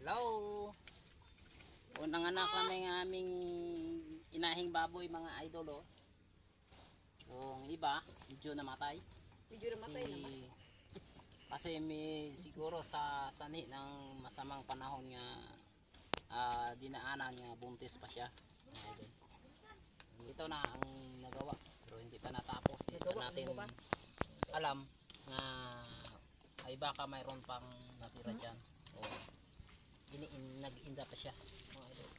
Hello. Unang anak namin ng aming inahing baboy mga idol oh. Yung iba medyo namatay. Medyo namatay naman. Kasi may siguro sa sanhi ng masamang panahon nga dinaanan nga buntis pa siya. Mga idol. Ito na ang nagawa pero hindi pa natapos. Hindi pa natin alam na ay baka mayroon pang natira dyan. O nag-inda pa siya. Mga idol.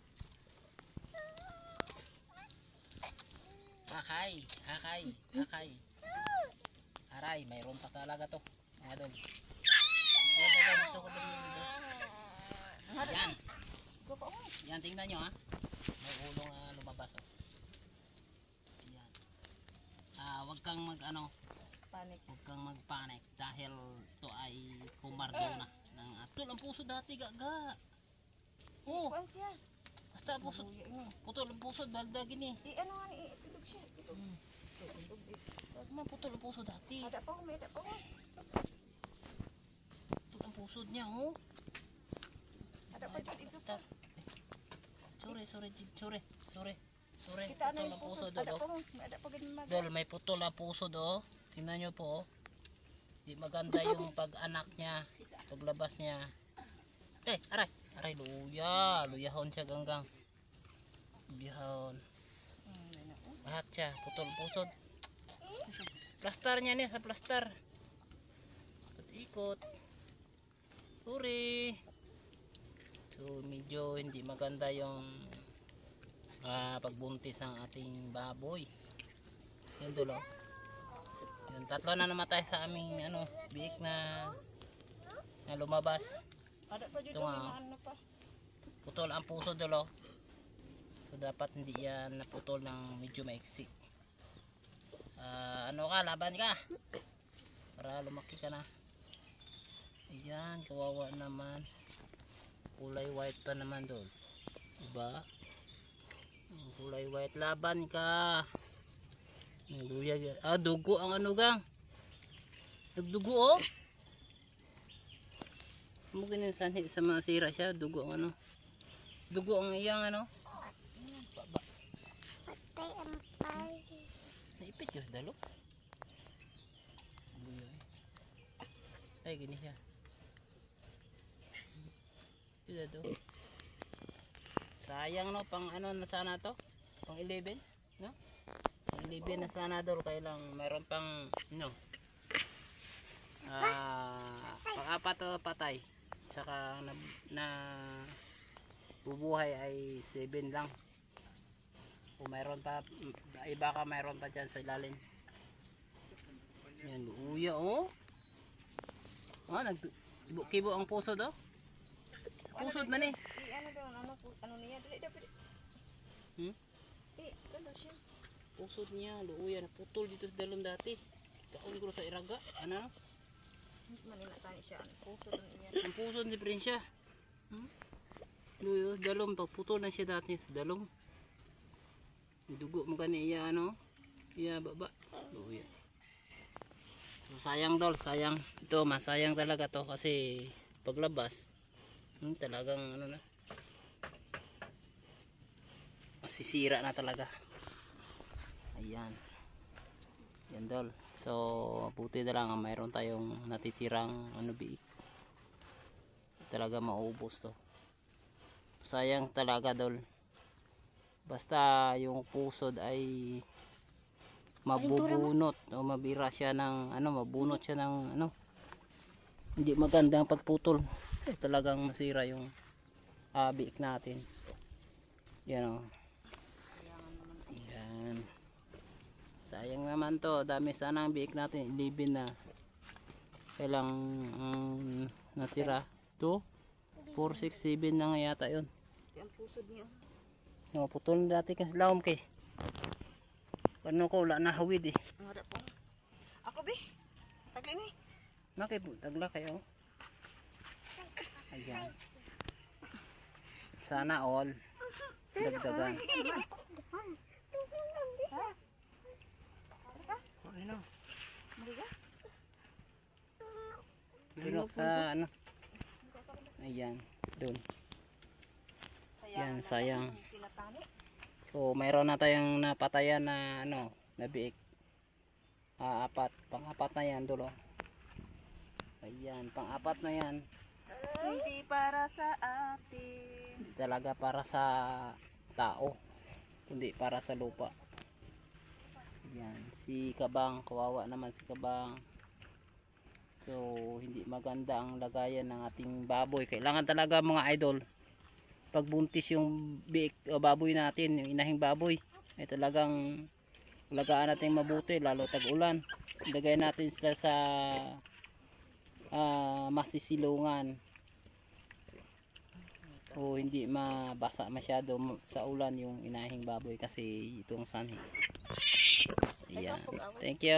Hakay, hakay, hakay. Aray, mayroon pa talaga to. Mga idol. Yan. Yan, tingnan nyo ha. May ulong lumabas oh. Yan. Wag kang Panik. Huwag kang magpanik dahil ito ay kumardo na ng atol ang puso dati gaga. Oh, Kuan siya. basta puso. Putol ang puso balda gini. Ano nga ni itilog siya. Itilog. Wag man putol ang puso dati. Ada pa ko, may ada pa ko. Putol ang puso niya oh. Ada pa jud ito. Basta. Sorry. Kita Putol na ang yung puso puso. do. Ada pa ko, may ada pa gid mag. Dol, may putol ang puso do. Tingnan nyo po. Di maganda yung pag-anak niya. Paglabas niya. Aray, luyahon siya ganggang. Luyahon. Lahat siya, putol pusod. Plaster niya niya sa plaster. Ikot. Sorry. So medyo hindi maganda yung pagbuntis ng ating baboy. Yun dulo. Yun, tatlo na namatay sa aming biik na lumabas. Ada pa jud Ito nga, ano pa. putol ang puso dulo. So dapat hindi yan naputol ng medyo maiksi. Laban ka para lumaki ka na. Ayan, kawawa naman. Kulay white pa naman doon. Diba? Kulay white, laban ka. Luya, dugo ang gang. Nagdugo oh. Mungkin yung sanhi sa mga sira siya, dugo ang dugo ang iyang baba. Patay ang pay. Naipit yung dalo. Ay, gini siya. Ito do. Sayang no, pang na sana to? Pang 11, no? Pang 11 na sana dol, kailang mayroon pang pang-apat o patay. Saka na bubuhay ay 7 lang. Kung mayroon pa, ay baka mayroon pa dyan sa ilalim. Yan, uya oh. Nagkibo ang puso do. Pusod man eh. Ano niya? Dili dapat. Ano siya? Pusod niya, luuya na putol dito sa dalon dati. Kaon ko sa iraga. Manila tayo siya. Pusod niya. Ang pusod ni Prinsya. Luyo, dalong pagputol na siya dati sa dalong. Dugo mo kaniya iya baba. Luuya. So, sayang dol, sayang. Ito masayang talaga to kasi paglabas talagang masisira na talaga. Ayan. Yan dol. So buti na lang mayroon tayong natitirang biik. Talaga maubos to. Sayang talaga dol. Basta yung pusod ay mabubunot o mabira siya ng mabunot siya ng hindi magandang pagputol. Talagang masira yung biik natin. Yan o. Yan. Sayang naman to. Dami sana ang biik natin. 11 na. Kailang natira. 2, 4, 6, 7 na nga yata yun. Ang pusod niya. No, putol dati kasi lawom kay. Ano ko wala na hawid eh. Ang harap po. Ako be. Tagli ni. Nakay tagla kayo. Ayan. Sana all dagdagan. Ano? Bilok sa Ayan. Doon. Sayang Yan, na sayang. lang sila tani. So, mayroon na tayong napatayan na na biik. Pang-apat na yan dulo. Ayan, pang-apat na yan. Hindi para sa atin. Hindi talaga para sa tao, kundi para sa lupa. Yan, si Kabang, kawawa naman si Kabang. So, hindi maganda ang lagayan ng ating baboy. Kailangan talaga mga idol, pag buntis yung biik o baboy natin, yung inahing baboy, ay talagang alagaan natin mabuti, lalo tag-ulan. Ilagay natin sila sa masisilungan o hindi mabasa masyado sa ulan yung inahing baboy kasi itong sanhi. Ayan. Thank you.